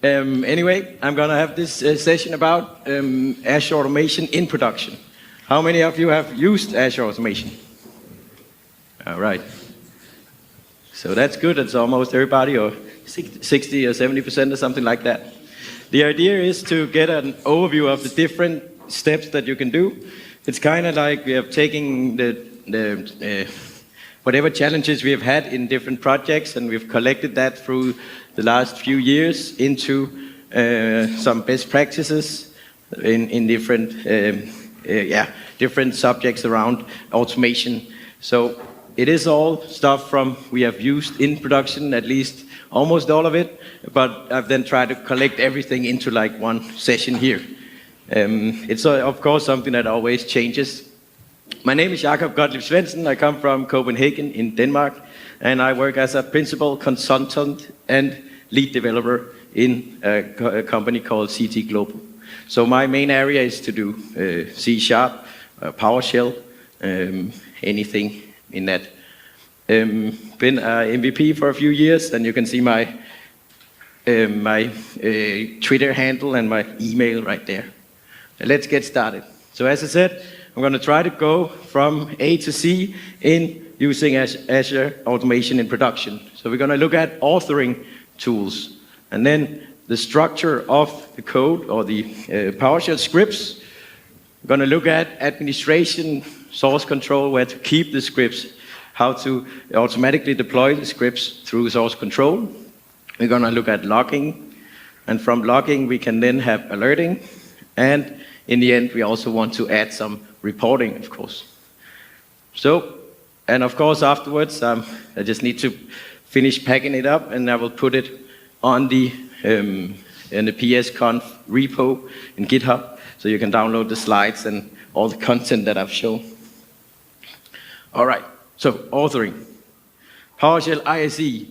Anyway, I'm going to have this session about Azure Automation in production. How many of you have used Azure Automation? All right. So that's good. It's almost everybody, or 60 or 70% or something like that. The idea is to get an overview of the different steps that you can do. It's kind of like we have taken the whatever challenges we have had in different projects, and we've collected that through the last few years into some best practices in different different subjects around automation. So it is all stuff from we have used in production, at least almost all of it, but I've then tried to collect everything into like one session here. It's of course something that always changes. My name is Jakob Gottlieb Svendsen. I come from Copenhagen in Denmark, and I work as a principal consultant and lead developer in a company called CT Global. So my main area is to do C#, PowerShell, anything in that. Been an MVP for a few years, and you can see my Twitter handle and my email right there. Let's get started. So as I said, I'm going to try to go from A to C in using Azure Automation in production. So we're going to look at authoring tools, and then the structure of the code or the PowerShell scripts. We're going to look at administration, source control, where to keep the scripts, how to automatically deploy the scripts through source control. We're going to look at logging, and from logging we can then have alerting, and in the end we also want to add some reporting, of course. So, and of course afterwards I just need to finish packing it up, and I will put it on the PSConf repo in GitHub, so you can download the slides and all the content that I've shown. All right, so authoring. PowerShell ISE.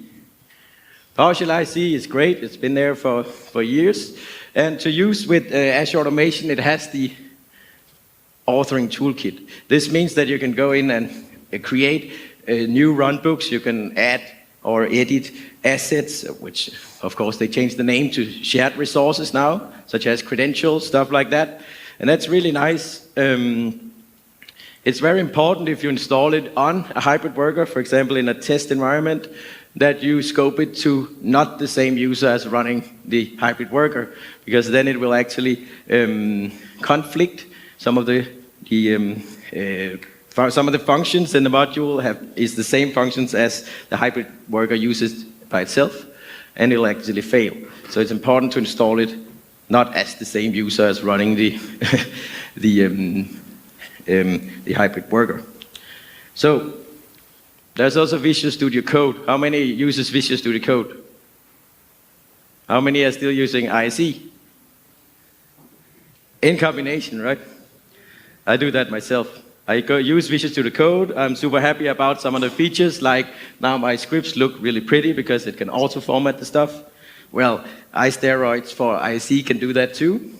PowerShell ISE is great. It's been there for years. And to use with Azure Automation, it has the authoring toolkit. This means that you can go in and create new runbooks. You can add or edit assets, which of course they changed the name to shared resources now, such as credentials, stuff like that. And that's really nice. It's very important if you install it on a hybrid worker, for example in a test environment, that you scope it to not the same user as running the hybrid worker, because then it will actually conflict. Some of the functions in the module is the same functions as the hybrid worker uses by itself, and it'll actually fail. So it's important to install it not as the same user as running the hybrid worker. So there's also Visual Studio Code. How many uses Visual Studio Code? How many are still using ISE? In combination, right? I do that myself. I use Visual Studio Code. I'm super happy about some of the features, like now my scripts look really pretty because it can auto-format the stuff. Well, iSteroids for ISE can do that too.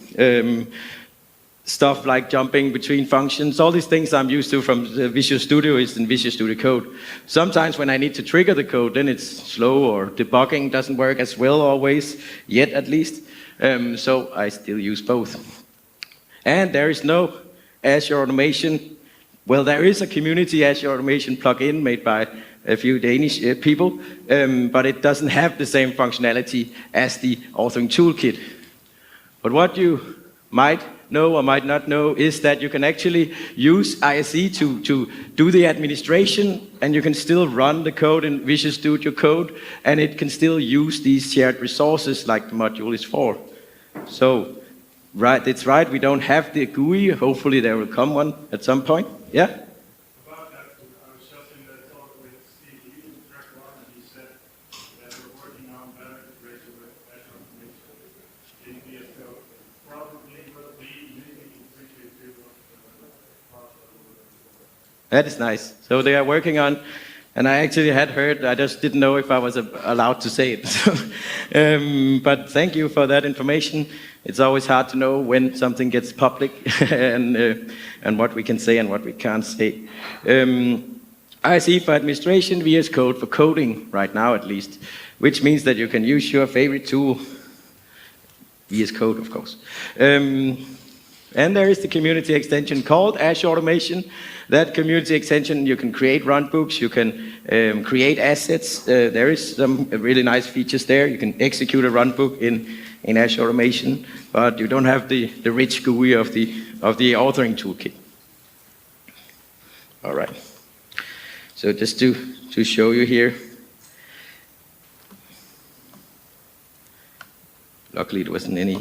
Stuff like jumping between functions, all these things I'm used to from Visual Studio is in Visual Studio Code. Sometimes when I need to trigger the code, then it's slow, or debugging doesn't work as well always, yet at least. So I still use both. And there is no Azure Automation. Well, there is a community Azure Automation plugin made by a few Danish people, but it doesn't have the same functionality as the authoring toolkit. But what you might know or might not know is that you can actually use ISE to do the administration, and you can still run the code in Visual Studio Code, and it can still use these shared resources like the module is for. So, right, it's right, we don't have the GUI. Hopefully there will come one at some point. Yeah? About that, I was just in the talk with Steve in track 1, and he said that we're working on better integration with Azure Automation in VS Code. Probably will be using appreciative of PowerShell. That is nice. So they are working on, and I actually had heard, I just didn't know if I was allowed to say it. But thank you for that information. It's always hard to know when something gets public and what we can say and what we can't say. ISE for administration, VS Code for coding, right now at least, which means that you can use your favorite tool. VS Code, of course. And there is the community extension called Azure Automation. That community extension, you can create runbooks, you can create assets. There is some really nice features there. You can execute a runbook in Azure Automation, but you don't have the rich GUI of the authoring toolkit. All right. So just to show you here. Luckily, there wasn't any.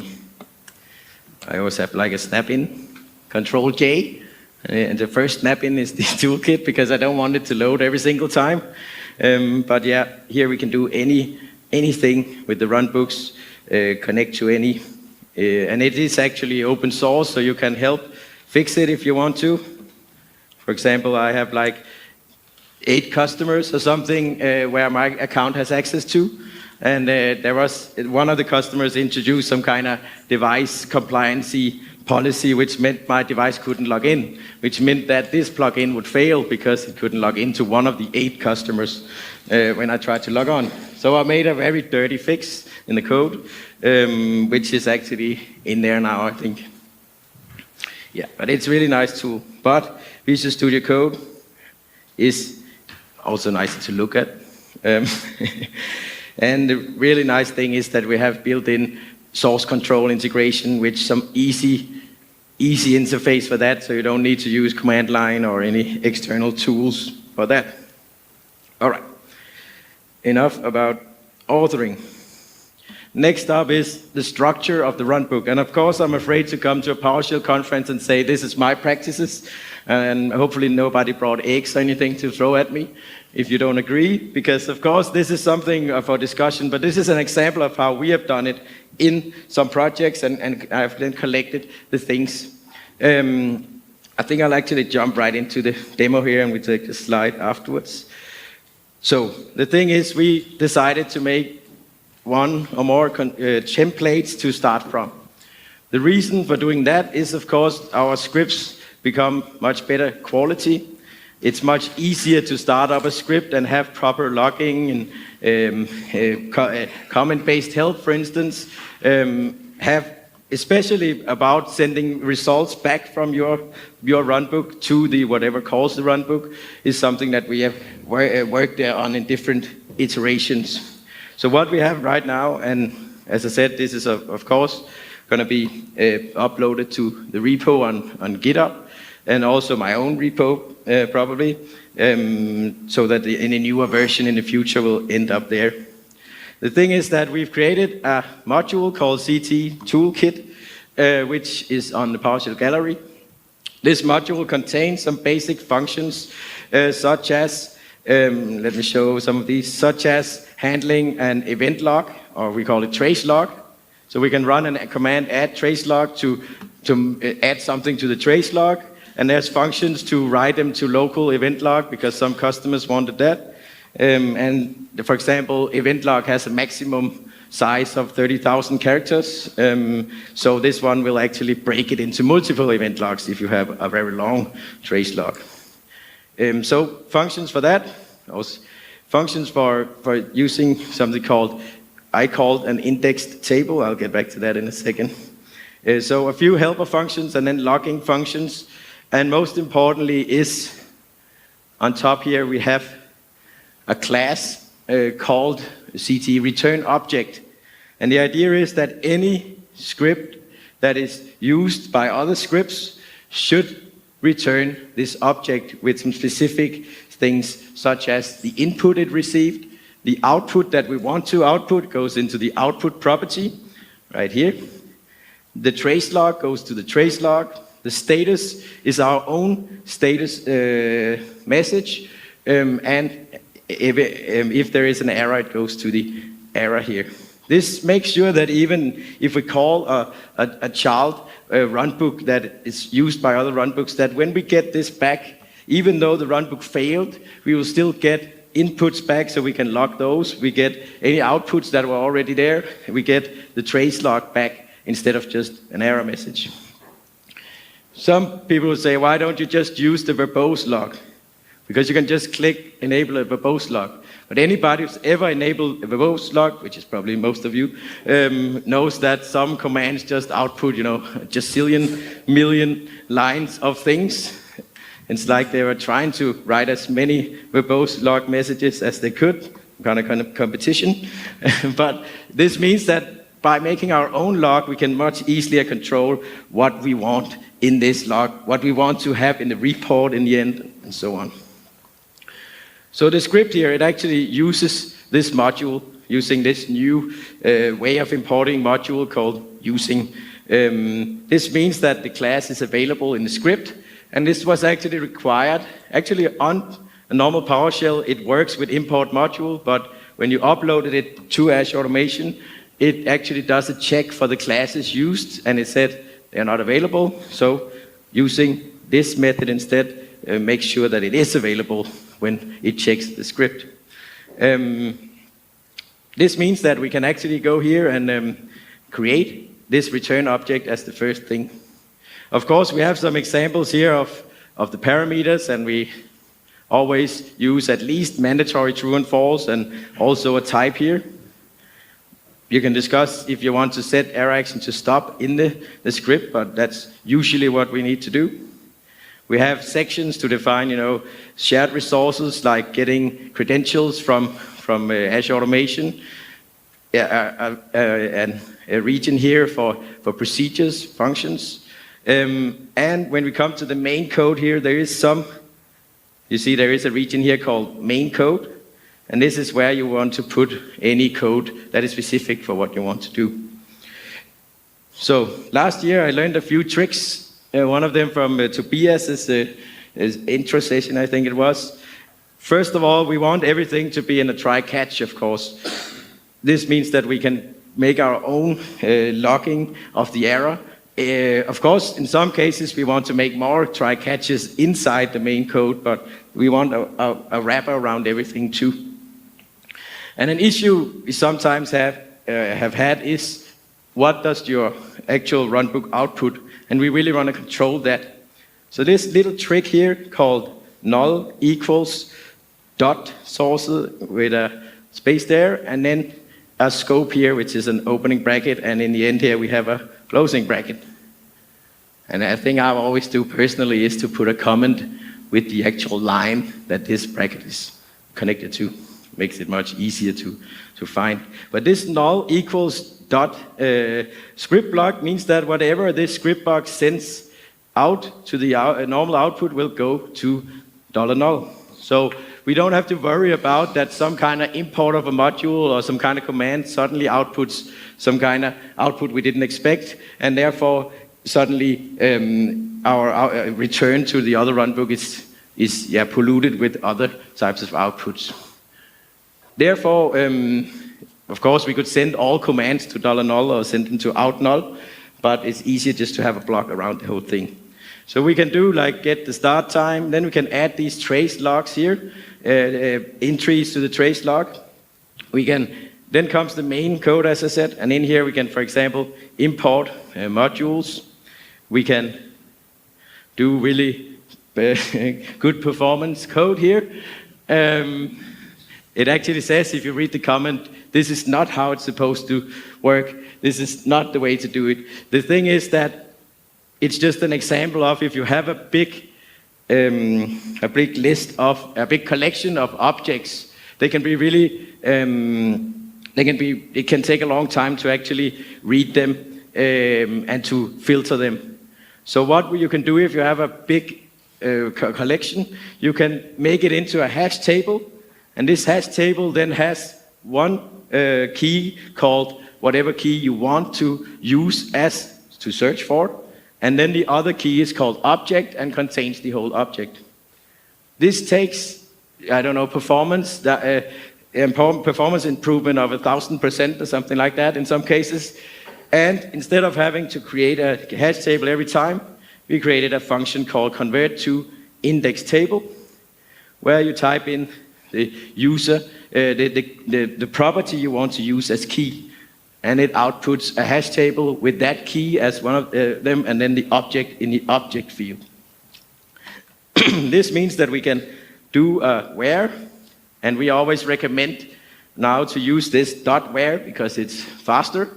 I always have like a snap-in, Control J, and the first snap-in is the toolkit because I don't want it to load every single time. But yeah, here we can do anything with the runbooks, connect to any, and it is actually open source, so you can help fix it if you want to. For example, I have like 8 customers or something where my account has access to. And there was one of the customers introduced some kind of device compliancy policy, which meant my device couldn't log in, which meant that this plugin would fail because it couldn't log into one of the 8 customers when I tried to log on. So I made a very dirty fix in the code, which is actually in there now, I think. Yeah, but it's a really nice tool. But Visual Studio Code is also nice to look at. And the really nice thing is that we have built-in source control integration with some easy interface for that, so you don't need to use command line or any external tools for that. All right, enough about authoring. Next up is the structure of the runbook. And of course, I'm afraid to come to a PowerShell conference and say, this is my practices, and hopefully nobody brought eggs or anything to throw at me if you don't agree, because of course this is something for discussion, but this is an example of how we have done it in some projects, and I've then collected the things. I think I'll actually jump right into the demo here, and we take the slide afterwards. So the thing is, we decided to make one or more templates to start from. The reason for doing that is, of course, our scripts become much better quality. It's much easier to start up a script and have proper logging and comment-based help, for instance. Have especially about sending results back from your runbook to the whatever calls the runbook is something that we have worked on in different iterations. So what we have right now, and as I said, this is of course going to be uploaded to the repo on GitHub, and also my own repo probably, so that any newer version in the future will end up there. The thing is that we've created a module called CT Toolkit, which is on the PowerShell gallery. This module contains some basic functions, such as, let me show some of these, such as handling an event log, or we call it trace log. So we can run a command add trace log to add something to the trace log. And there's functions to write them to local event log because some customers wanted that. And for example, event log has a maximum size of 30,000 characters. So this one will actually break it into multiple event logs if you have a very long trace log. So functions for that. Also functions for using something I called an indexed table. I'll get back to that in a second. So a few helper functions and then logging functions. And most importantly is, on top here we have a class called CT return object. And the idea is that any script that is used by other scripts should return this object with some specific things, such as the input it received, the output that we want to output goes into the output property, right here. The trace log goes to the trace log. The status is our own status message, and if there is an error, it goes to the error here. This makes sure that even if we call a child runbook that is used by other runbooks, that when we get this back, even though the runbook failed, we will still get inputs back, so we can log those. We get any outputs that were already there. We get the trace log back instead of just an error message. Some people will say, why don't you just use the verbose log? because you can just click enable a verbose log. But anybody who's ever enabled a verbose log, which is probably most of you, knows that some commands just output, a gazillion million lines of things. It's like they were trying to write as many verbose log messages as they could, kind of competition. But this means that by making our own log, we can much easier control what we want in this log, what we want to have in the report in the end, and so on. So the script here, it actually uses this module, using this new way of importing module called using. This means that the class is available in the script, and this was actually required. Actually, on a normal PowerShell, it works with import module, but when you uploaded it to Azure Automation, it actually does a check for the classes used, and it said they're not available. So using this method instead makes sure that it is available when it checks the script. This means that we can actually go here and create this return object as the first thing. Of course, we have some examples here of the parameters, and we always use at least mandatory true and false, and also a type here. You can discuss if you want to set error action to stop in the script, but that's usually what we need to do. We have sections to define, shared resources like getting credentials from Azure Automation, and a region here for procedures, functions. And when we come to the main code here, there is there is a region here called main code, and this is where you want to put any code that is specific for what you want to do. So last year I learned a few tricks. One of them from Tobias' intro session, I think it was. First of all, we want everything to be in a try-catch, of course. This means that we can make our own logging of the error. Of course, in some cases, we want to make more try-catches inside the main code, but we want a wrapper around everything too. And an issue we sometimes have had is, what does your actual runbook output? And we really want to control that. So this little trick here called null equals dot sources with a space there, and then a scope here, which is an opening bracket, and in the end here we have a closing bracket. And a thing I always do personally is to put a comment with the actual line that this bracket is connected to. Makes it much easier to find. But this null equals dot script block means that whatever this script box sends out to the normal output will go to $null. So we don't have to worry about that some kind of import of a module or some kind of command suddenly outputs some kind of output we didn't expect, and therefore suddenly our return to the other runbook is polluted with other types of outputs. Therefore, of course, we could send all commands to $null or send them to $null, but it's easier just to have a block around the whole thing. So we can do like get the start time, then we can add these trace logs here, entries to the trace log. Then comes the main code, as I said, and in here we can, for example, import modules. We can do really good performance code here. It actually says, if you read the comment, this is not how it's supposed to work. This is not the way to do it. The thing is that it's just an example of if you have a big collection of objects, they can be really, it can take a long time to actually read them and to filter them. So what you can do if you have a big collection, you can make it into a hash table. And this hash table then has one key called whatever key you want to use as to search for. And then the other key is called object and contains the whole object. This takes, performance improvement of 1,000% or something like that in some cases. And instead of having to create a hash table every time, we created a function called convert to index table, where you type in the user, the property you want to use as key, and it outputs a hash table with that key as one of them, and then the object in the object field. This means that we can do a where, and we always recommend now to use this .where because it's faster,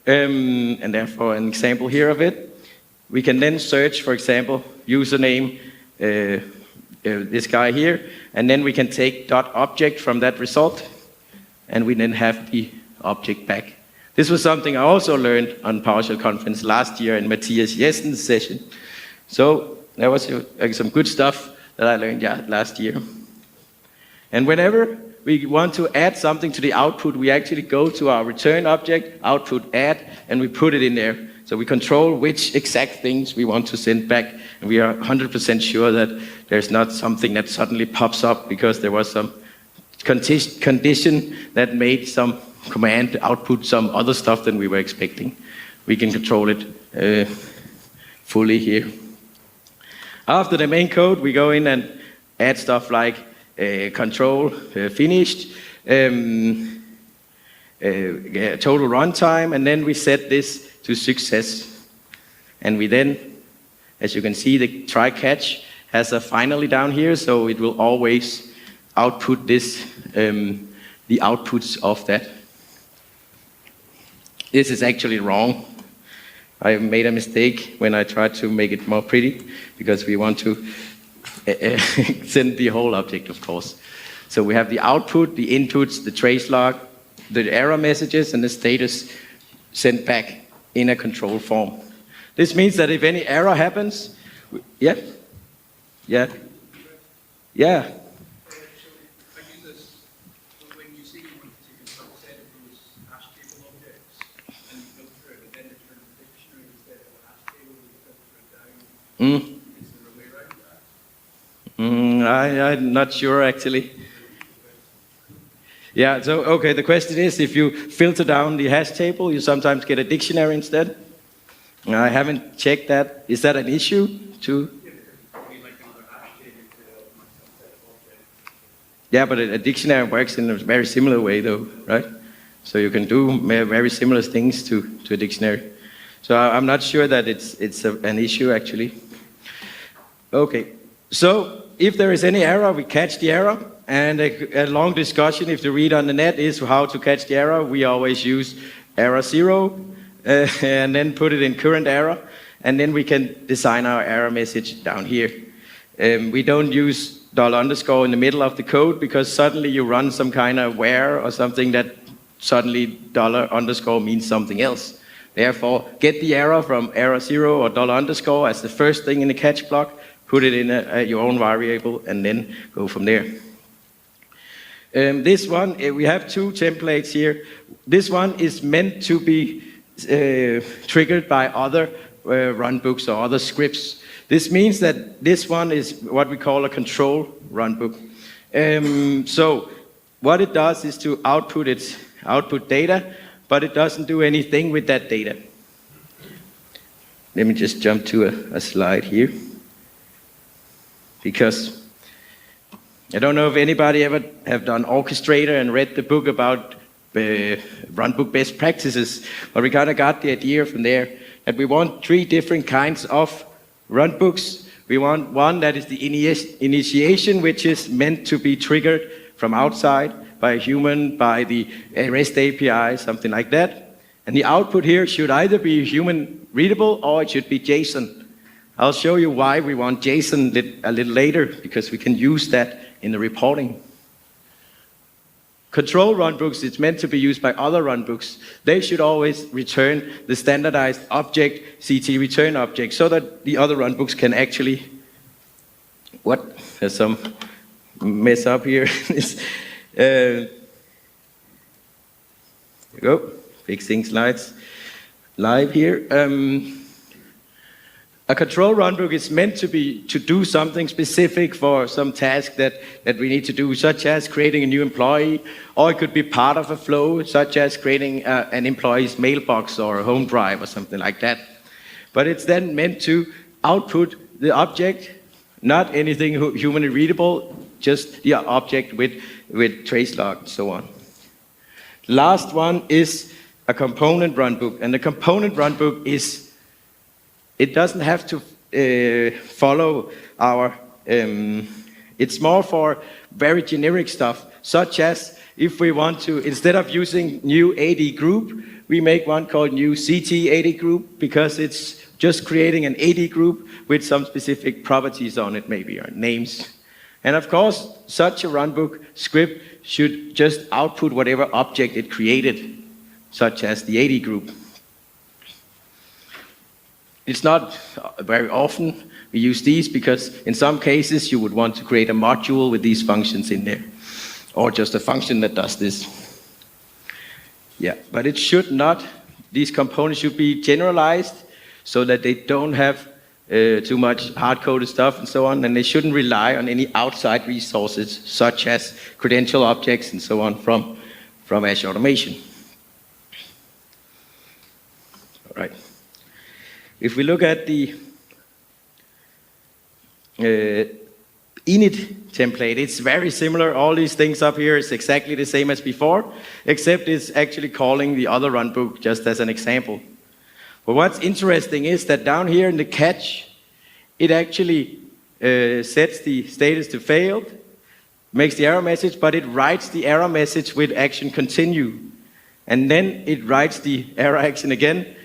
and therefore an example here of it. We can then search, for example, username, this guy here, and then we can take .object from that result, and we then have the object back. This was something I also learned on PowerShell conference last year in Matthias Jessen's session. So that was some good stuff that I learned last year. And whenever we want to add something to the output, we actually go to our return object, output add, and we put it in there. So we control which exact things we want to send back, and we are 100% sure that there's not something that suddenly pops up because there was some condition that made some command output some other stuff than we were expecting. We can control it fully here. After the main code, we go in and add stuff like control finished, total runtime, and then we set this to success. And we then, as you can see, the try catch has a finally down here, so it will always output this, the outputs of that. This is actually wrong. I made a mistake when I tried to make it more pretty, because we want to send the whole object, of course. So we have the output, the inputs, the trace log, the error messages, and the status sent back in a control form. This means that if any error happens, yeah. I'm not sure actually. Yeah, so okay, the question is, if you filter down the hash table, you sometimes get a dictionary instead. I haven't checked that. Is that an issue too? Yeah, but a dictionary works in a very similar way though, right? So you can do very similar things to a dictionary. So I'm not sure that it's an issue actually. Okay, so if there is any error, we catch the error, and a long discussion, if you read on the net, is how to catch the error. We always use error 0, and then put it in current error, and then we can design our error message down here. We don't use $_ in the middle of the code, because suddenly you run some kind of where or something that suddenly $_ means something else. Therefore, get the error from error 0 or $_ as the first thing in the catch block, put it in your own variable, and then go from there. This one, we have two templates here. This one is meant to be triggered by other runbooks or other scripts. This means that this one is what we call a control runbook. So what it does is to output its output data, but it doesn't do anything with that data. Let me just jump to a slide here. Because I don't know if anybody ever have done Orchestrator and read the book about runbook best practices, but we kind of got the idea from there that we want 3 different kinds of runbooks. We want one that is the initiation, which is meant to be triggered from outside by a human, by the REST API, something like that. And the output here should either be human readable or it should be JSON. I'll show you why we want JSON a little later, because we can use that in the reporting. Control runbooks, it's meant to be used by other runbooks. They should always return the standardized object, CT return object, so that the other runbooks can actually... What? There's some mess up here. There you go, fixing slides live here. A control runbook is meant to do something specific for some task that we need to do, such as creating a new employee, or it could be part of a flow, such as creating an employee's mailbox or a home drive or something like that. But it's then meant to output the object, not anything humanly readable, just the object with trace log and so on. Last one is a component runbook, and the component runbook is, it doesn't have to follow our It's more for very generic stuff, such as if we want to, instead of using new AD group, we make one called new CT AD group, because it's just creating an AD group with some specific properties on it, maybe, or names. And of course, such a runbook script should just output whatever object it created, such as the AD group. It's not very often we use these, because in some cases you would want to create a module with these functions in there, or just a function that does this. Yeah, but it should not, these components should be generalized so that they don't have too much hard-coded stuff and so on, and they shouldn't rely on any outside resources, such as credential objects and so on from Azure Automation. All right. If we look at the init template, it's very similar. All these things up here is exactly the same as before, except it's actually calling the other runbook just as an example. But what's interesting is that down here in the catch, it actually sets the status to failed, makes the error message, but it writes the error message with action continue. And then it writes the error action again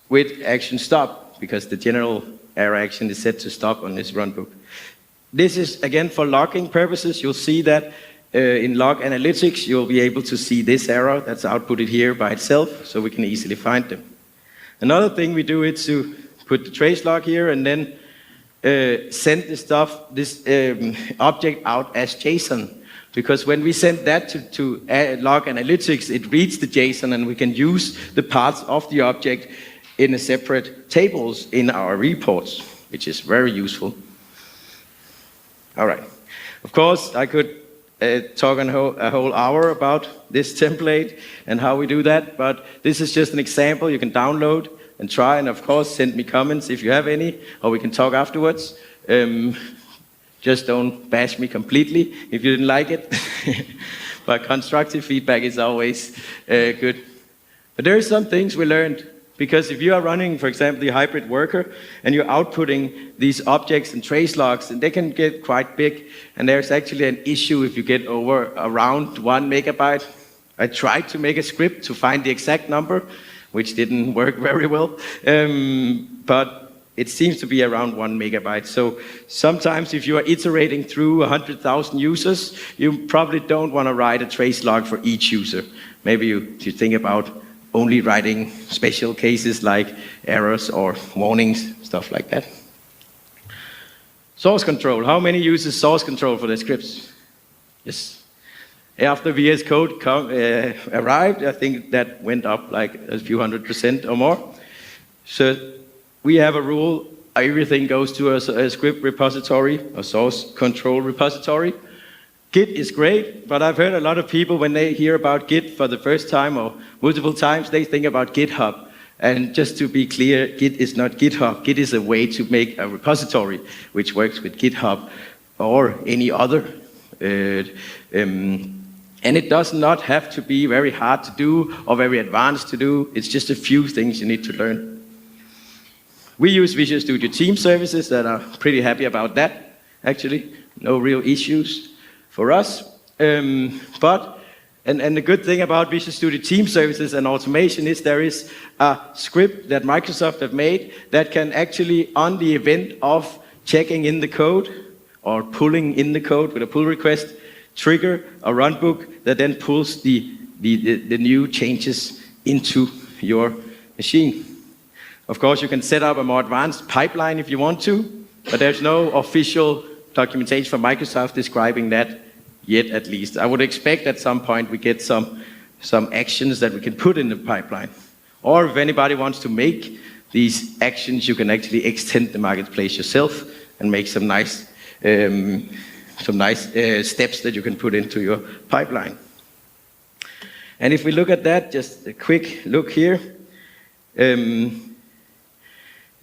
with action stop, because the general error action is set to stop on this runbook. This is, again, for logging purposes. You'll see that in log analytics, you'll be able to see this error that's outputted here by itself, so we can easily find them. Another thing we do is to put the trace log here and then send this object out as JSON. Because when we send that to log analytics, it reads the JSON, and we can use the parts of the object in a separate tables in our reports, which is very useful. All right. Of course, I could talk a whole hour about this template and how we do that, but this is just an example you can download and try, and of course send me comments if you have any, or we can talk afterwards. Just don't bash me completely if you didn't like it. But constructive feedback is always good. But there are some things we learned, because if you are running, for example, the hybrid worker, and you're outputting these objects and trace logs, and they can get quite big, and there's actually an issue if you get around 1 megabyte. I tried to make a script to find the exact number, which didn't work very well, but it seems to be around 1 megabyte. So sometimes if you are iterating through 100,000 users, you probably don't want to write a trace log for each user. Maybe you should think about only writing special cases like errors or warnings, stuff like that. Source control. How many uses source control for their scripts? Yes. After VS Code arrived, I think that went up like a few 100% or more. So we have a rule, everything goes to a script repository, a source control repository. Git is great, but I've heard a lot of people, when they hear about Git for the first time or multiple times, they think about GitHub. And just to be clear, Git is not GitHub. Git is a way to make a repository which works with GitHub or any other. And it does not have to be very hard to do or very advanced to do. It's just a few things you need to learn. We use Visual Studio Team Services that are pretty happy about that, actually. No real issues for us, but the good thing about Visual Studio Team Services and automation is there is a script that Microsoft have made that can actually, on the event of checking in the code or pulling in the code with a pull request, trigger a runbook that then pulls the new changes into your machine. Of course, you can set up a more advanced pipeline if you want to, but there's no official documentation from Microsoft describing that yet, at least. I would expect at some point we get some actions that we can put in the pipeline. Or if anybody wants to make these actions, you can actually extend the marketplace yourself and make some nice steps that you can put into your pipeline. And if we look at that, just a quick look here.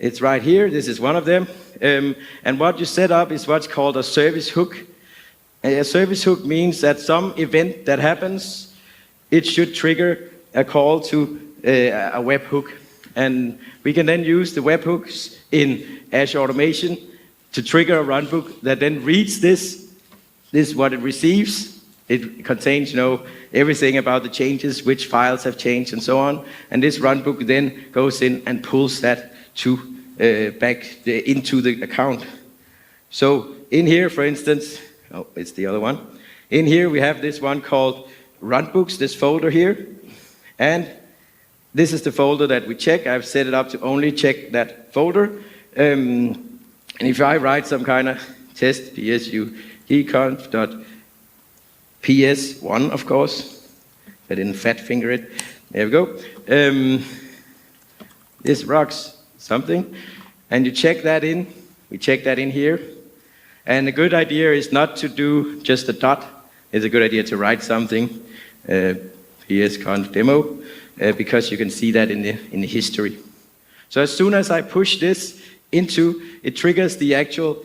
It's right here. This is one of them. And what you set up is what's called a service hook. A service hook means that some event that happens, it should trigger a call to a webhook. And we can then use the webhooks in Azure Automation to trigger a runbook that then reads this This is what it receives. It contains, everything about the changes, which files have changed, and so on. And this runbook then goes in and pulls that back into the account. So in here, for instance, it's the other one. In here we have this one called Runbooks, this folder here. And this is the folder that we check. I've set it up to only check that folder. And if I write some kind of test, psu econf.ps1, of course. I didn't fat finger it. There we go. This rocks something. And you check that in. We check that in here. And a good idea is not to do just a dot. It's a good idea to write something, psconf demo, because you can see that in the history. So as soon as I push this into, it triggers the actual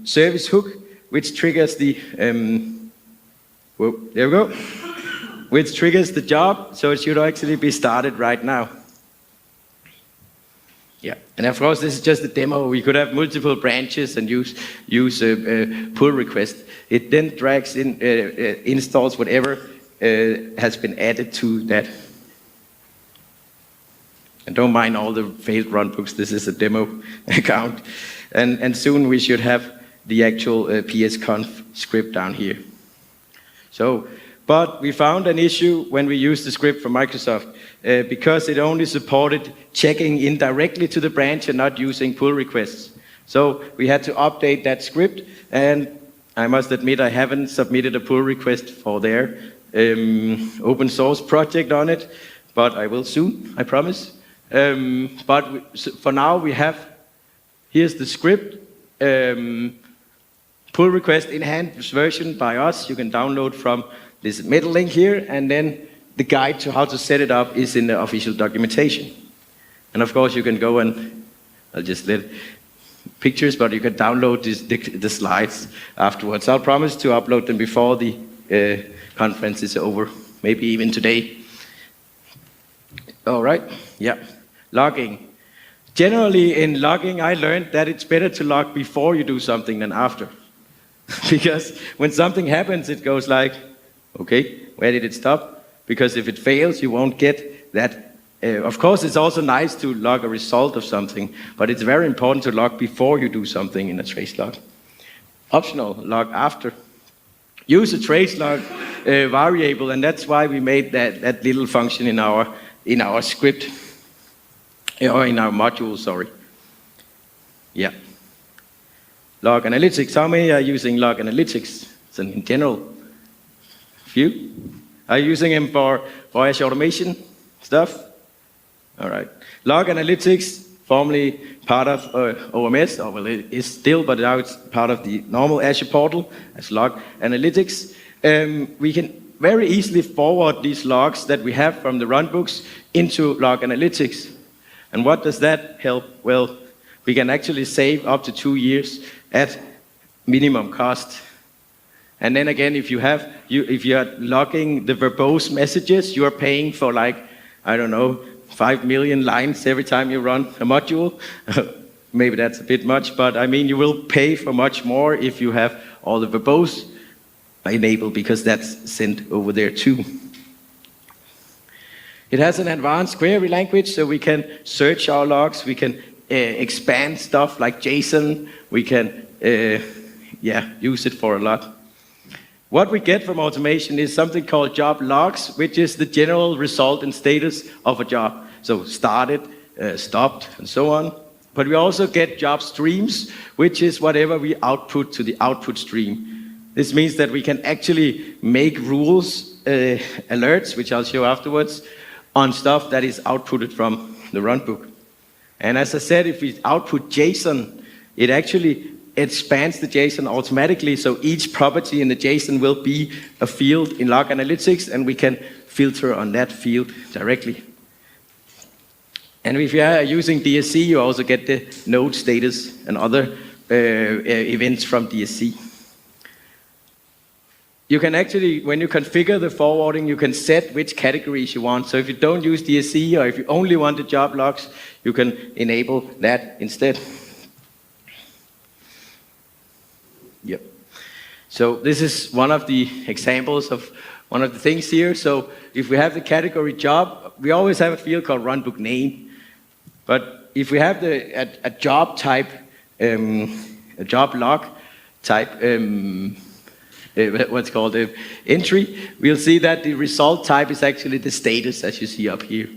service hook, which triggers the, there we go, which triggers the job, so it should actually be started right now. Yeah, and of course this is just a demo. We could have multiple branches and use pull request. It then drags in, installs whatever has been added to that. And don't mind all the failed runbooks. This is a demo account, and soon we should have the actual psconf script down here. So, but we found an issue when we used the script from Microsoft because it only supported checking in directly to the branch and not using pull requests. So we had to update that script, and I must admit I haven't submitted a pull request for their open source project on it, but I will soon, I promise. For now we have, here's the script, pull request enhanced version by us. You can download from this middle link here, and then the guide to how to set it up is in the official documentation. And of course you can go and, I'll just let pictures, but you can download the slides afterwards. I'll promise to upload them before the conference is over, maybe even today. All right, yeah, logging. Generally in logging, I learned that it's better to log before you do something than after. Because when something happens, it goes like, okay, where did it stop? Because if it fails, you won't get that. Of course, it's also nice to log a result of something, but it's very important to log before you do something in a trace log. Optional, log after. Use a trace log variable, and that's why we made that little function in our script, or in our module, sorry. Yeah. Log analytics, how many are using log analytics? So in general, few. Are you using them for Azure Automation stuff? All right. Log analytics, formerly part of OMS, or well, it is still, but now it's part of the normal Azure portal as log analytics. We can very easily forward these logs that we have from the runbooks into log analytics. And what does that help? Well, we can actually save up to 2 years at minimum cost. And then again, if you are logging the verbose messages, you are paying for like, I don't know, 5 million lines every time you run a module. Maybe that's a bit much, but I mean, you will pay for much more if you have all the verbose enabled, because that's sent over there too. It has an advanced query language, so we can search our logs, we can expand stuff like JSON, we can use it for a lot. What we get from automation is something called job logs, which is the general result and status of a job. So started, stopped, and so on. But we also get job streams, which is whatever we output to the output stream. This means that we can actually make rules, alerts, which I'll show afterwards, on stuff that is outputted from the runbook. And as I said, if we output JSON, it actually expands the JSON automatically, so each property in the JSON will be a field in log analytics, and we can filter on that field directly. And if you are using DSC, you also get the node status and other events from DSC. You can actually, when you configure the forwarding, you can set which categories you want. So if you don't use DSC, or if you only want the job logs, you can enable that instead. Yep. So this is one of the examples of one of the things here. So if we have the category job, we always have a field called runbook name. But if we have a job type, a job log type, what's called entry, we'll see that the result type is actually the status, as you see up here.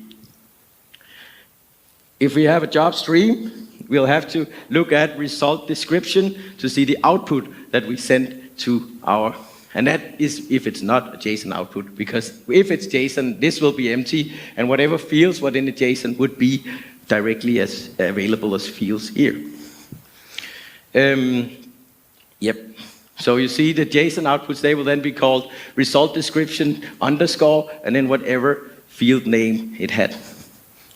If we have a job stream, we'll have to look at result description to see the output that we send to our, and that is if it's not a JSON output, because if it's JSON, this will be empty, and whatever fields within the JSON would be directly as available as fields here. Yep. So you see the JSON outputs, they will then be called result description underscore, and then whatever field name it had,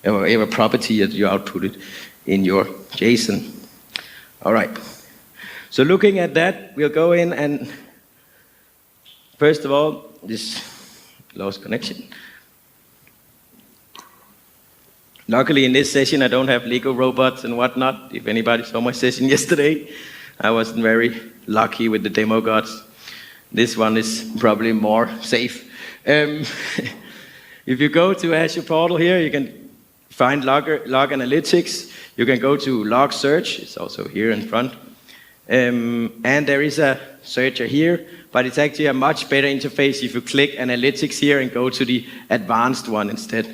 or whatever property that you outputted in your JSON. All right. So looking at that, we'll go in and, first of all, this lost connection. Luckily in this session, I don't have Lego robots and whatnot. If anybody saw my session yesterday, I wasn't very lucky with the demo gods. This one is probably more safe. If you go to Azure Portal here, you can find log analytics. You can go to log search. It's also here in front. And there is a searcher here, but it's actually a much better interface if you click analytics here and go to the advanced one instead.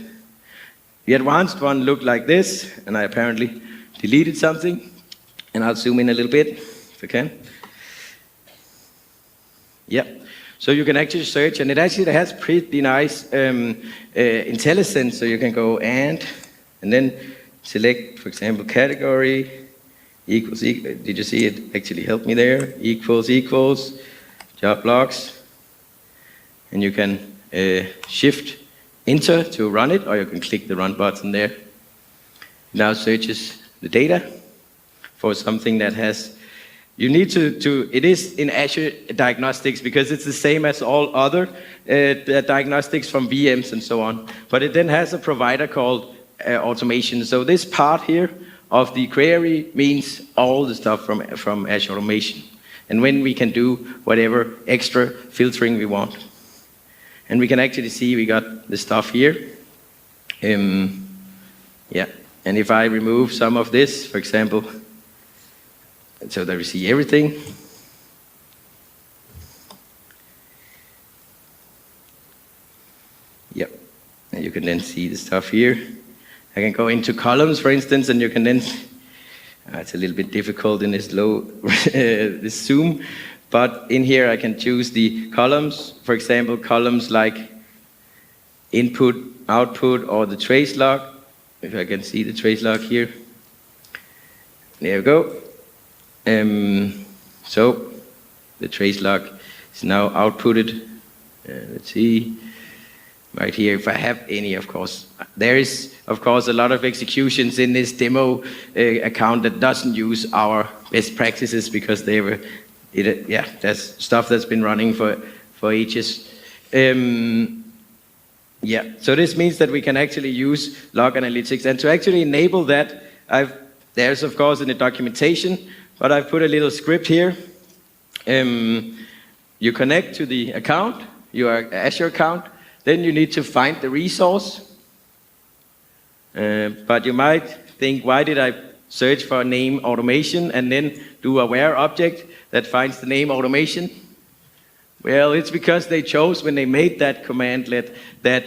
The advanced one looked like this, and I apparently deleted something. And I'll zoom in a little bit, if I can. Yep. So you can actually search, and it actually has pretty nice IntelliSense. So you can go and then select, for example, category, equals, did you see it actually help me there? Equals, job logs. And you can shift enter to run it, or you can click the run button there. Now searches the data for something that has, you need to it is in Azure Diagnostics because it's the same as all other diagnostics from VMs and so on. But it then has a provider called Automation. So this part here of the query means all the stuff from Azure Automation. And when we can do whatever extra filtering we want. And we can actually see we got the stuff here. Yeah, and if I remove some of this, for example, so that we see everything. Yep, and you can then see the stuff here. I can go into columns, for instance, and you can then, it's a little bit difficult in this low this zoom, but in here I can choose the columns, for example, columns like input, output, or the trace log. If I can see the trace log here. There we go. So the trace log is now outputted. Let's see. Right here, if I have any, of course. There is, of course, a lot of executions in this demo account that doesn't use our best practices because they were, yeah, that's stuff that's been running for ages. Yeah, so this means that we can actually use log analytics. And to actually enable that, there's, of course, in the documentation, but I've put a little script here. You connect to the account, your Azure account, then you need to find the resource. But you might think, why did I search for name automation and then do a where object that finds the name automation? Well, it's because they chose when they made that commandlet that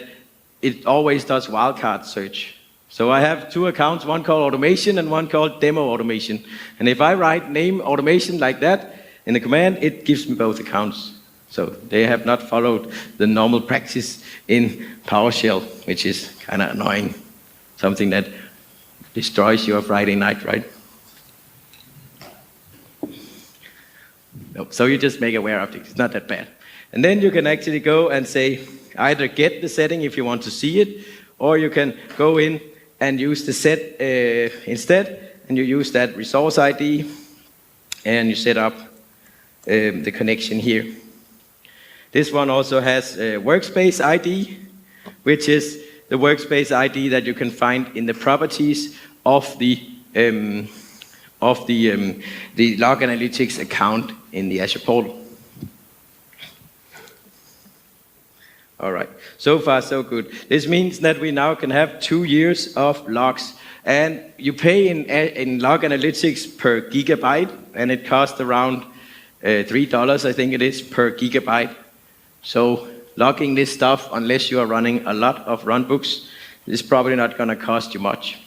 it always does wildcard search. So I have two accounts, one called automation and one called demo automation. And if I write name automation like that in the command, it gives me both accounts. So they have not followed the normal practice in PowerShell, which is kind of annoying. Something that destroys your Friday night, right? No, so you just make a where object. It's not that bad. And then you can actually go and say, either get the setting if you want to see it, or you can go in and use the set instead, and you use that resource ID, and you set up the connection here. This one also has a workspace ID, which is the workspace ID that you can find in the properties of the log analytics account in the Azure portal. All right. So far, so good. This means that we now can have 2 years of logs. And you pay in log analytics per gigabyte, and it costs around $3, I think it is, per gigabyte. So logging this stuff, unless you are running a lot of runbooks, is probably not going to cost you much.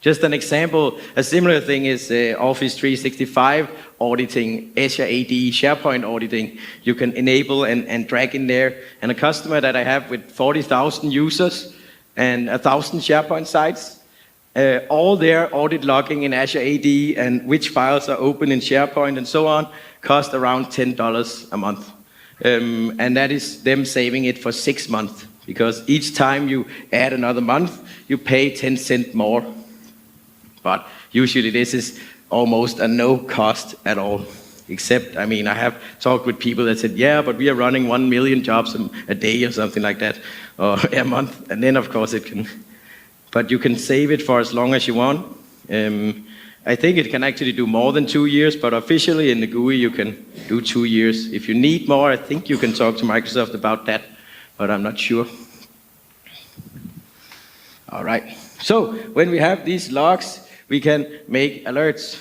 Just an example, a similar thing is Office 365 auditing, Azure AD, SharePoint auditing. You can enable and drag in there. And a customer that I have with 40,000 users and 1,000 SharePoint sites, all their audit logging in Azure AD and which files are open in SharePoint and so on cost around $10 a month. And that is them saving it for 6 months, because each time you add another month, you pay 10 cents more. But usually this is almost a no cost at all. Except, I mean, I have talked with people that said, yeah, but we are running 1 million jobs a day or something like that, or a month. And then, of course, it can. But you can save it for as long as you want. I think it can actually do more than 2 years, but officially in the GUI you can do 2 years. If you need more, I think you can talk to Microsoft about that, but I'm not sure. All right. So when we have these logs, we can make alerts.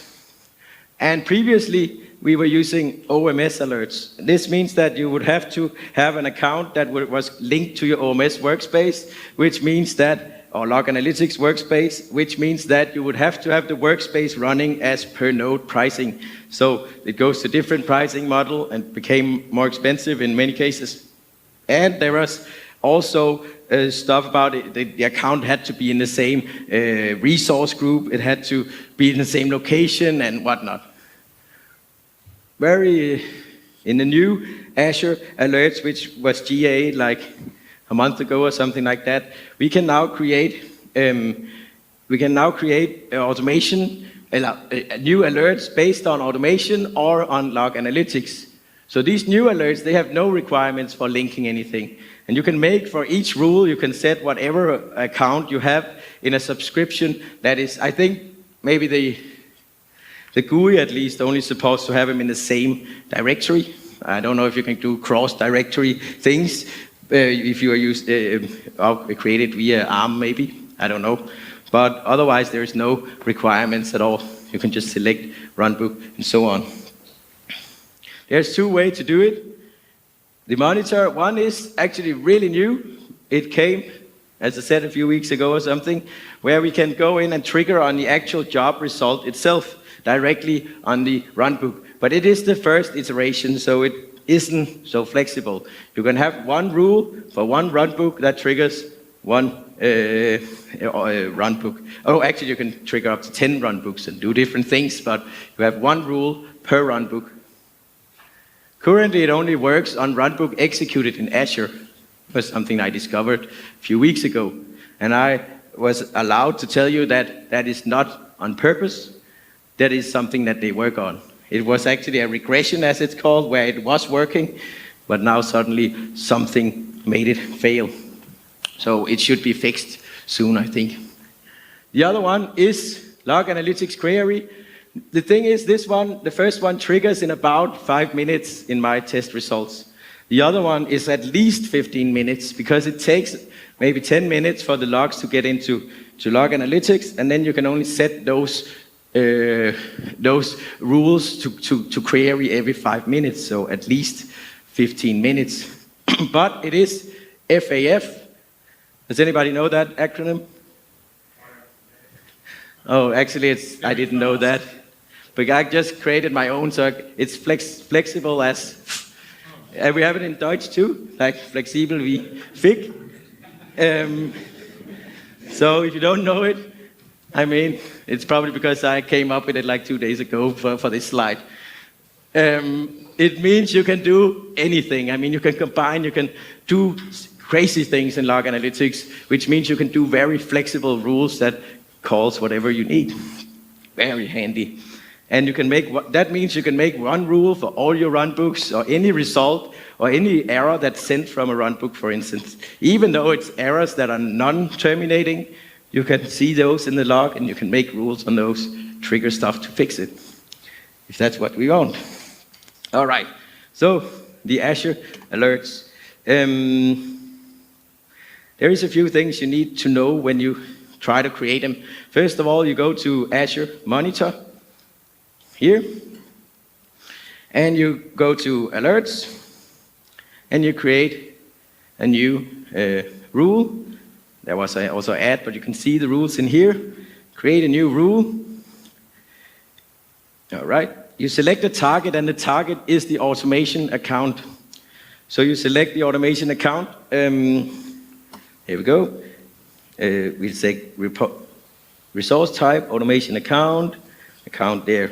And previously, we were using OMS alerts. This means that you would have to have an account that was linked to your OMS workspace, which means that, or log analytics workspace, which means that you would have to have the workspace running as per node pricing. So it goes to different pricing model and became more expensive in many cases. And there was also stuff about it. The account had to be in the same resource group. It had to be in the same location and whatnot. In the new Azure Alerts, which was GA like a month ago or something like that, we can now create automation, new alerts based on automation or on log analytics. So these new alerts, they have no requirements for linking anything. And you can make, for each rule, you can set whatever account you have in a subscription. That is, I think, maybe the GUI at least only supposed to have them in the same directory. I don't know if you can do cross-directory things. If you are created via ARM, maybe. I don't know. But otherwise, there is no requirements at all. You can just select Runbook and so on. There's 2 ways to do it. The monitor, one is actually really new. It came, as I said, a few weeks ago or something, where we can go in and trigger on the actual job result itself directly on the runbook. But it is the first iteration, so it isn't so flexible. You can have one rule for one runbook that triggers one runbook. Oh, actually, you can trigger up to 10 runbooks and do different things, but you have one rule per runbook. Currently, it only works on runbook executed in Azure. It was something I discovered a few weeks ago. And I was allowed to tell you that that is not on purpose. That is something that they work on. It was actually a regression, as it's called, where it was working, but now suddenly something made it fail. So it should be fixed soon, I think. The other one is Log Analytics Query. The thing is, this one, the first one triggers in about 5 minutes in my test results. The other one is at least 15 minutes, because it takes maybe 10 minutes for the logs to get into Log Analytics, and then you can only set those rules to query every 5 minutes, so at least 15 minutes. But it is FAF. Does anybody know that acronym? Oh, actually, I didn't know that. But I just created my own, so it's flexible as... And we have it in Dutch too, like flexibel wie Fig. So if you don't know it, I mean, it's probably because I came up with it like 2 days ago for this slide. It means you can do anything. I mean, you can combine, you can do crazy things in log analytics, which means you can do very flexible rules that calls whatever you need. Very handy. And you can that means you can make one rule for all your runbooks, or any result, or any error that's sent from a runbook, for instance. Even though it's errors that are non-terminating, you can see those in the log, and you can make rules on those, trigger stuff to fix it, if that's what we want. All right, so the Azure alerts. there is a few things you need to know when you try to create them. First of all, you go to Azure Monitor here, and you go to Alerts, and you create a new rule. There was also add, but you can see the rules in here. Create a new rule. All right. You select the target, and the target is the automation account. So you select the automation account. Here we go. We'll say resource type, automation account there.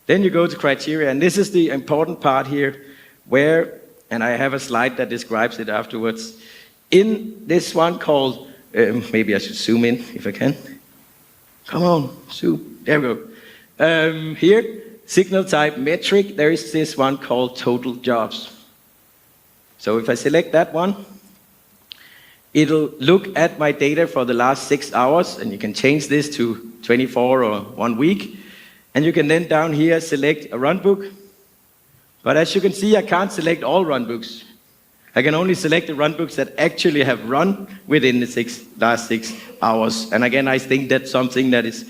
Then you go to criteria, and this is the important part here, where, and I have a slide that describes it afterwards. In this one called, maybe I should zoom in if I can. Come on, zoom. There we go. Here, signal type metric, there is this one called total jobs. So if I select that one, it'll look at my data for the last 6 hours, and you can change this to 24 or 1 week. And you can then down here select a runbook. But as you can see, I can't select all runbooks. I can only select the runbooks that actually have run within the last 6 hours. And again, I think that's something that is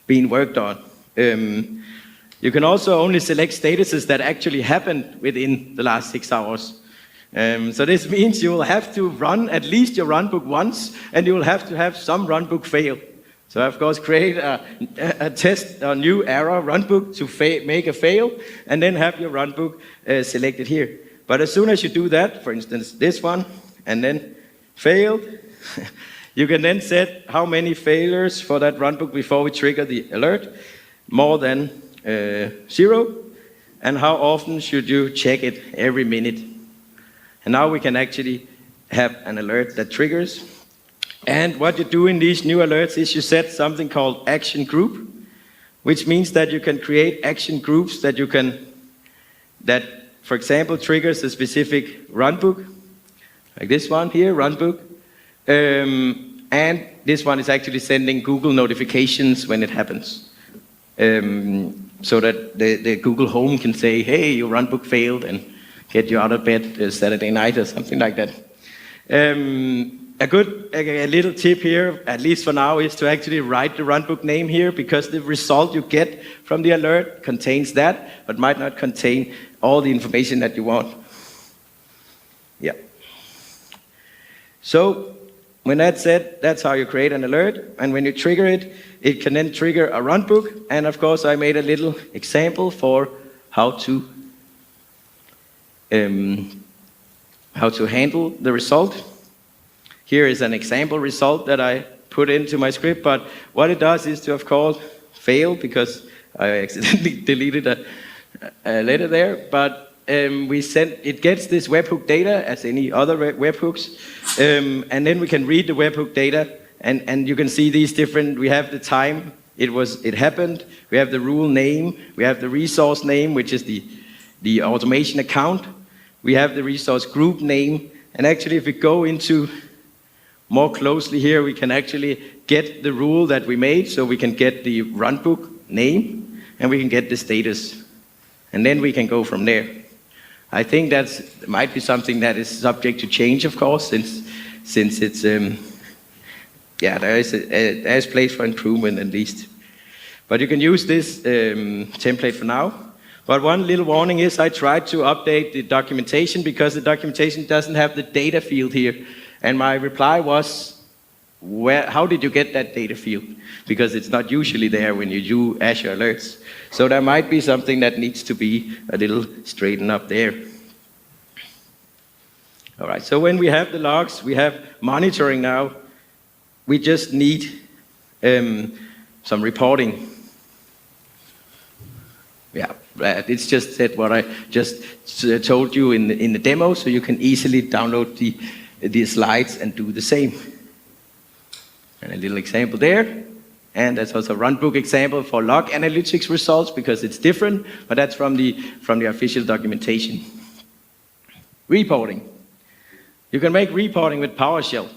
being worked on. You can also only select statuses that actually happened within the last 6 hours. So this means you will have to run at least your runbook once, and you will have to have some runbook fail. So of course, create a test, a new error runbook to make a fail, and then have your runbook selected here. But as soon as you do that, for instance, this one, and then failed, you can then set how many failures for that runbook before we trigger the alert, more than 0, and how often should you check it every minute. And now we can actually have an alert that triggers. And what you do in these new alerts is you set something called action group, which means that you can create action groups that for example, triggers a specific runbook, like this one here, runbook. And this one is actually sending Google notifications when it happens. So that the Google Home can say, hey, your runbook failed, and get you out of bed Saturday night or something like that. A little tip here, at least for now, is to actually write the runbook name here, because the result you get from the alert contains that, but might not contain all the information that you want. Yeah. So when that's said, that's how you create an alert, and when you trigger it, it can then trigger a runbook. And of course, I made a little example for how to handle the result. Here is an example result that I put into my script, but what it does is to, of course, fail, because I accidentally deleted a letter there, but it gets this webhook data as any other webhooks, and then we can read the webhook data, and you can see these different, we have the time it happened, we have the rule name, we have the resource name, which is the automation account, we have the resource group name, and actually if we go into more closely here, we can actually get the rule that we made, so we can get the runbook name, and we can get the status. And then we can go from there. I think that might be something that is subject to change, of course, since it's, there is place for improvement at least. But you can use this template for now. But one little warning is I tried to update the documentation, because the documentation doesn't have the data field here. And my reply was, how did you get that data field? Because it's not usually there when you do Azure alerts. So there might be something that needs to be a little straightened up there. All right, so when we have the logs, we have monitoring now. We just need some reporting. Yeah, it's just said what I just told you in the demo, so you can easily download the slides and do the same. And a little example there. And that's also a runbook example for log analytics results, because it's different, but that's from the official documentation. Reporting. You can make reporting with PowerShell.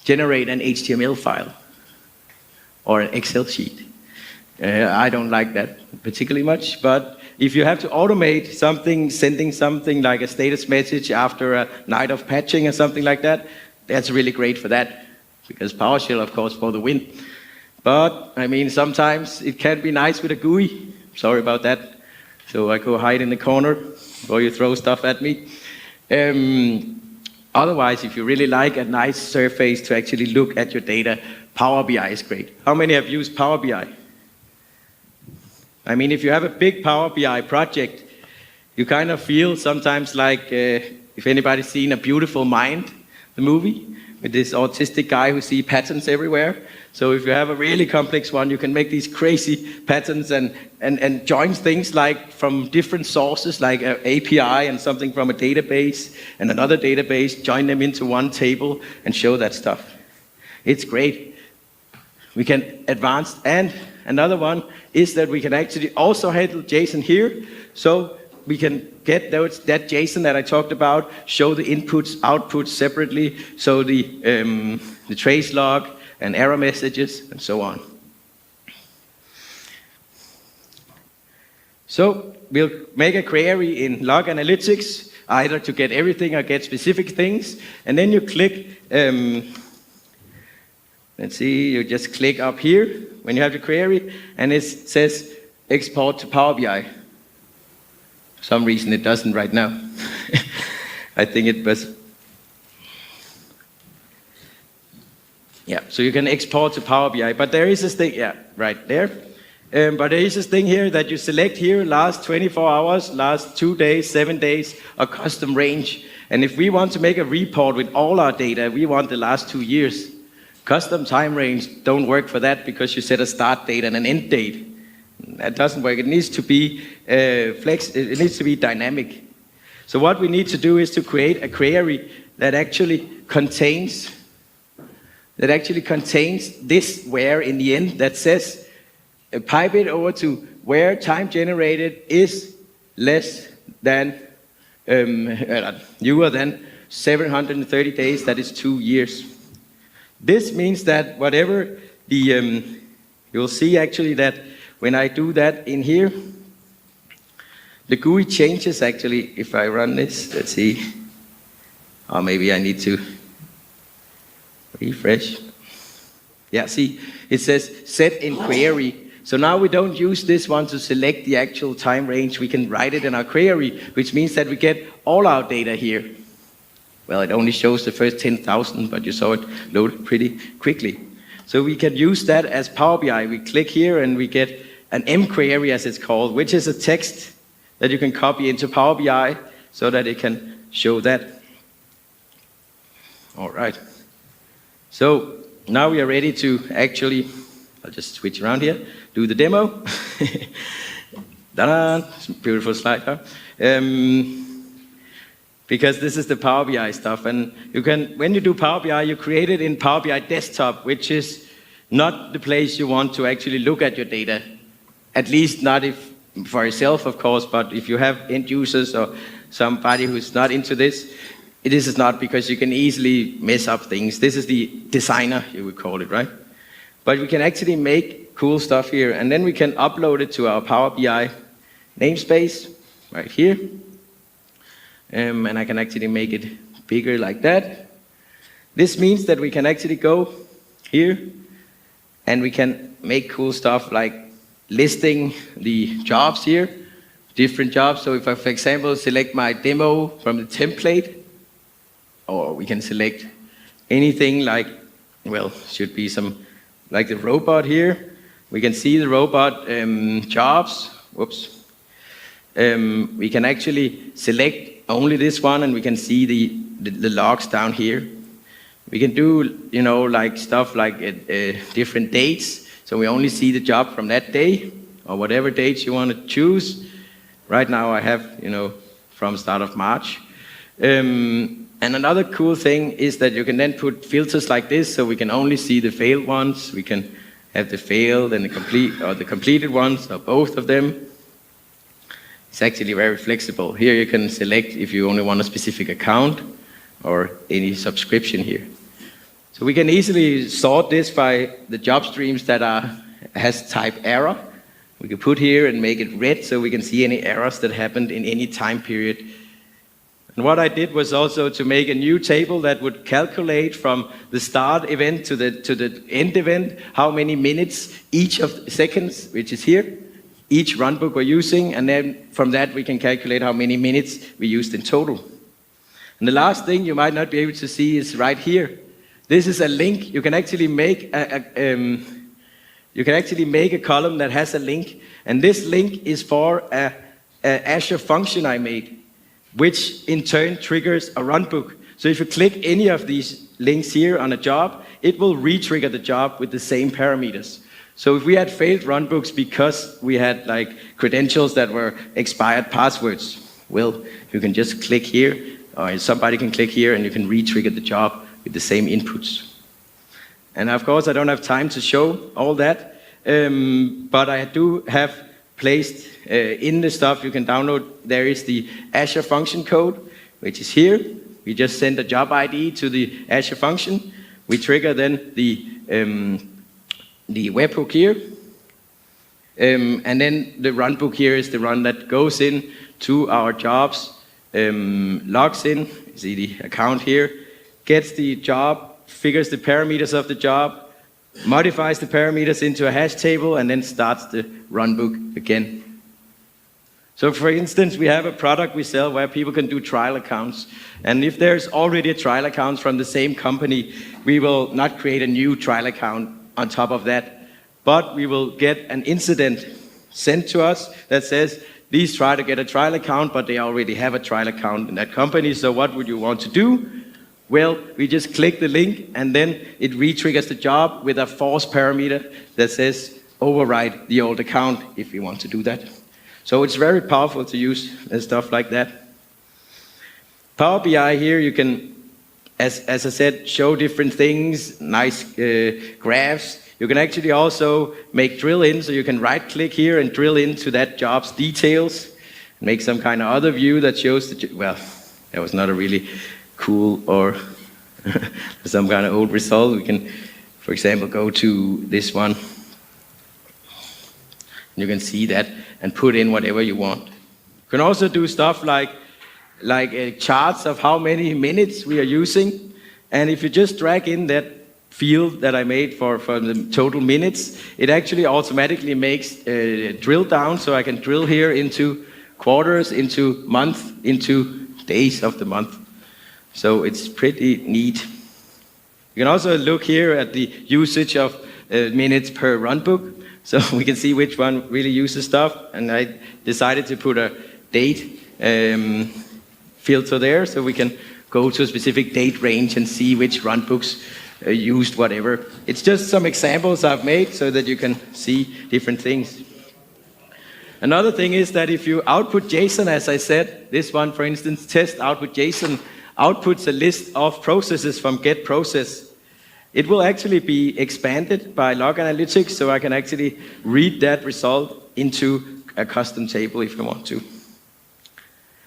Generate an HTML file or an Excel sheet. I don't like that particularly much, but if you have to automate something, sending something like a status message after a night of patching or something like that, that's really great for that, because PowerShell, of course, for the win. But, I mean, sometimes it can be nice with a GUI. Sorry about that. So I go hide in the corner before you throw stuff at me. Otherwise, if you really like a nice surface to actually look at your data, Power BI is great. How many have used Power BI? I mean, if you have a big Power BI project, you kind of feel sometimes like, if anybody's seen A Beautiful Mind, the movie, with this autistic guy who sees patterns everywhere. So if you have a really complex one, you can make these crazy patterns and join things like from different sources, like an API and something from a database and another database, join them into one table and show that stuff. It's great. We can advance, and another one is that we can actually also handle JSON here. So we can get that JSON that I talked about, show the inputs, outputs separately, so the trace log and error messages and so on. So we'll make a query in Log Analytics, either to get everything or get specific things, and then you click, let's see, you just click up here when you have the query, and it says export to Power BI. For some reason it doesn't right now. I think it was. Yeah, so you can export to Power BI, but there is this thing, yeah, right there. But there is this thing here that you select here, last 24 hours, last 2 days, 7 days, a custom range. And if we want to make a report with all our data, we want the last 2 years. Custom time range don't work for that because you set a start date and an end date. That doesn't work. It needs to be it needs to be dynamic. So what we need to do is to create a query that actually contains this where in the end that says pipe it over to where time generated is less than newer than 730 days, that is 2 years. This means that whatever the you'll see actually that when I do that in here, the GUI changes actually. If I run this, let's see, or maybe I need to refresh. Yeah, see, it says set in query. So now we don't use this one to select the actual time range. We can write it in our query, which means that we get all our data here. Well, it only shows the first 10,000, but you saw it load pretty quickly. So we can use that as Power BI. We click here and we get an M query, as it's called, which is a text that you can copy into Power BI so that it can show that. All right. So now we are ready to actually, I'll just switch around here, do the demo. Ta-da! It's a beautiful slide, huh? Because this is the Power BI stuff, and you can, when you do Power BI, you create it in Power BI Desktop, which is not the place you want to actually look at your data. At least not if for yourself, of course, but if you have end users or somebody who's not into this, this is not, because you can easily mess up things. This is the designer, you would call it, right? But we can actually make cool stuff here, and then we can upload it to our Power BI namespace right here. And I can actually make it bigger like that. This means that we can actually go here and we can make cool stuff like listing the jobs here, different jobs. So if I, for example, select my demo from the template, or we can select anything like, well, should be some, like the robot here. We can see the robot jobs. Whoops. We can actually select only this one, and we can see the logs down here. We can do, you know, like stuff like different dates. So we only see the job from that day, or whatever dates you want to choose. Right now I have, you know, from start of March. And another cool thing is that you can then put filters like this, so we can only see the failed ones. We can have the failed and the complete, or the completed ones, or both of them. It's actually very flexible. Here you can select if you only want a specific account or any subscription here. So we can easily sort this by the job streams that has type error. We could put here and make it red so we can see any errors that happened in any time period. And what I did was also to make a new table that would calculate from the start event to the end event how many minutes each of the seconds, which is here, each runbook we're using, and then from that we can calculate how many minutes we used in total. And the last thing you might not be able to see is right here. This is a link. You can actually make a column that has a link, and this link is for a Azure function I made, which in turn triggers a runbook. So if you click any of these links here on a job, it will re-trigger the job with the same parameters. So if we had failed runbooks because we had like credentials that were expired passwords, well, you can just click here, or somebody can click here and you can re-trigger the job with the same inputs. And of course, I don't have time to show all that, but I do have placed in the stuff you can download, there is the Azure function code, which is here. We just send a job ID to the Azure function. We trigger then the webhook here. And then the runbook here is the run that goes in to our jobs, logs in, you see the account here, gets the job, figures the parameters of the job, modifies the parameters into a hash table, and then starts the runbook again. So for instance, we have a product we sell where people can do trial accounts. And if there's already a trial account from the same company, we will not create a new trial account on top of that. But we will get an incident sent to us that says, please try to get a trial account, but they already have a trial account in that company. So what would you want to do? Well, we just click the link, and then it re-triggers the job with a false parameter that says override the old account if you want to do that. So it's very powerful to use and stuff like that. Power BI here, you can, as I said, show different things, nice graphs. You can actually also make drill in, so you can right-click here and drill into that job's details, make some kind of other view that shows the, well, that was not a really cool or some kind of old result. We can, for example, go to this one. You can see that and put in whatever you want. You can also do stuff like charts of how many minutes we are using. And if you just drag in that field that I made for the total minutes, it actually automatically makes a drill down, so I can drill here into quarters, into month, into days of the month. So it's pretty neat. You can also look here at the usage of minutes per runbook. So we can see which one really uses stuff. And I decided to put a date filter there, so we can go to a specific date range and see which runbooks used whatever. It's just some examples I've made so that you can see different things. Another thing is that if you output JSON, as I said, this one, for instance, test output JSON, outputs a list of processes from get process. It will actually be expanded by log analytics, so I can actually read that result into a custom table if I want to.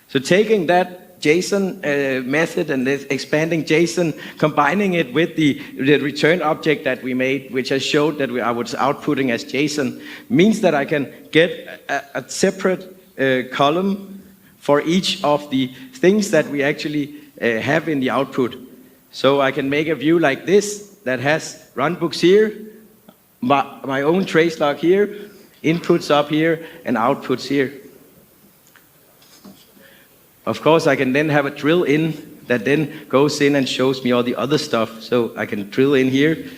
So taking that JSON method and expanding JSON, combining it with the return object that we made, which I showed that I was outputting as JSON, means that I can get a separate column for each of the things that we actually have in the output. So I can make a view like this that has runbooks here, my own trace log here, inputs up here, and outputs here. Of course, I can then have a drill in that then goes in and shows me all the other stuff. So I can drill in here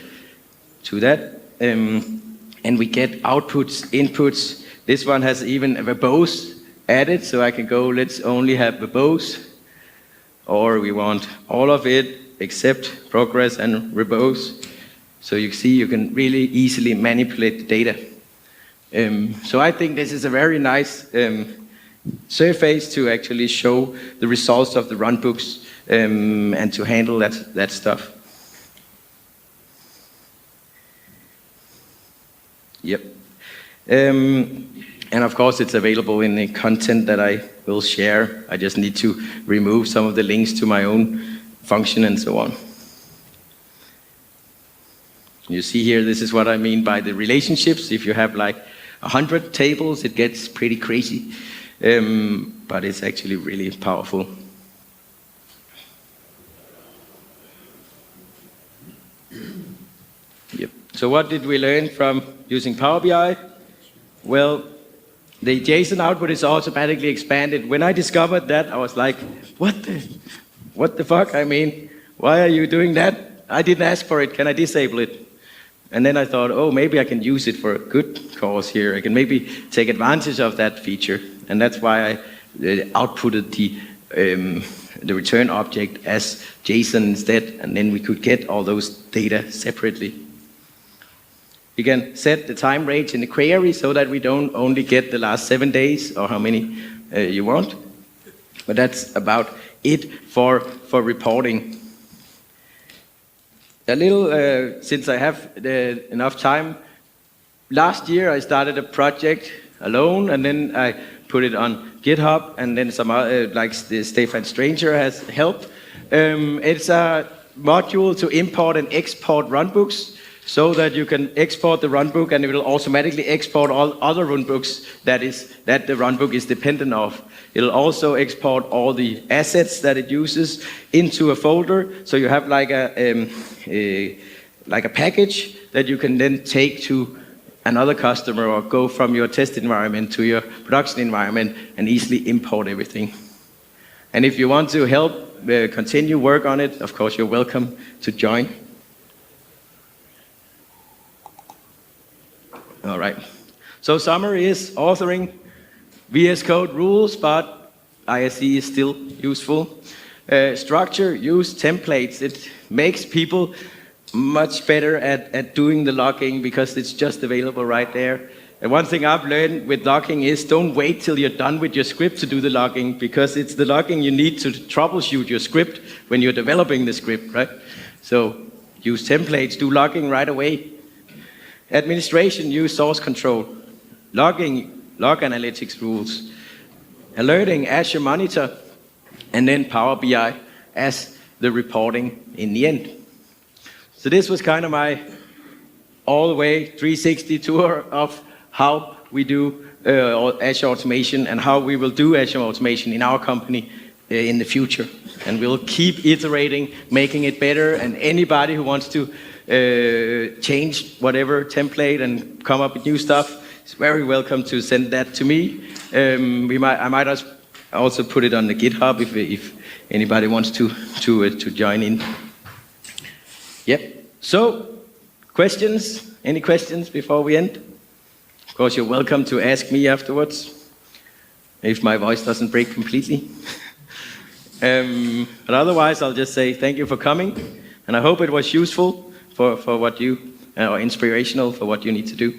to that, and we get outputs, inputs. This one has even a verbose added, so I can go, let's only have verbose, or we want all of it except progress and verbose. So you see, you can really easily manipulate the data. So I think this is a very nice surface to actually show the results of the runbooks and to handle that stuff. Yep. And of course, it's available in the content that I will share. I just need to remove some of the links to my own function and so on. You see here, this is what I mean by the relationships. If you have like 100 tables, it gets pretty crazy. But it's actually really powerful. Yep. So what did we learn from using Power BI? Well, the JSON output is automatically expanded. When I discovered that, I was like, what the fuck? I mean, why are you doing that? I didn't ask for it. Can I disable it? And then I thought, oh, maybe I can use it for a good cause here. I can maybe take advantage of that feature. And that's why I outputted the return object as JSON instead, and then we could get all those data separately. You can set the time range in the query so that we don't only get the last 7 days or how many you want. But that's about it for reporting. A little, since I have enough time, last year I started a project alone, and then I put it on GitHub, and then some like Stefan Stranger has helped. It's a module to import and export runbooks, so that you can export the runbook and it will automatically export all other runbooks that the runbook is dependent of. It'll also export all the assets that it uses into a folder, so you have like a package that you can then take to another customer or go from your test environment to your production environment and easily import everything. And if you want to help continue work on it, of course you're welcome to join. All right. So summary is authoring VS Code rules, but ISE is still useful. Structure, use templates. It makes people much better at doing the logging because it's just available right there. And one thing I've learned with logging is don't wait till you're done with your script to do the logging, because it's the logging you need to troubleshoot your script when you're developing the script, right? So use templates, do logging right away. Administration, use source control. Logging, log analytics rules. Alerting, Azure Monitor. And then Power BI as the reporting in the end. So this was kind of my all the way 360 tour of how we do Azure Automation and how we will do Azure Automation in our company in the future. And we'll keep iterating, making it better, and anybody who wants to change whatever template and come up with new stuff is very welcome to send that to me. I might also put it on the GitHub if anybody wants to join in. Yep. So, questions? Any questions before we end? Of course, you're welcome to ask me afterwards, if my voice doesn't break completely. But otherwise, I'll just say thank you for coming, and I hope it was useful for what you, or inspirational for what you need to do.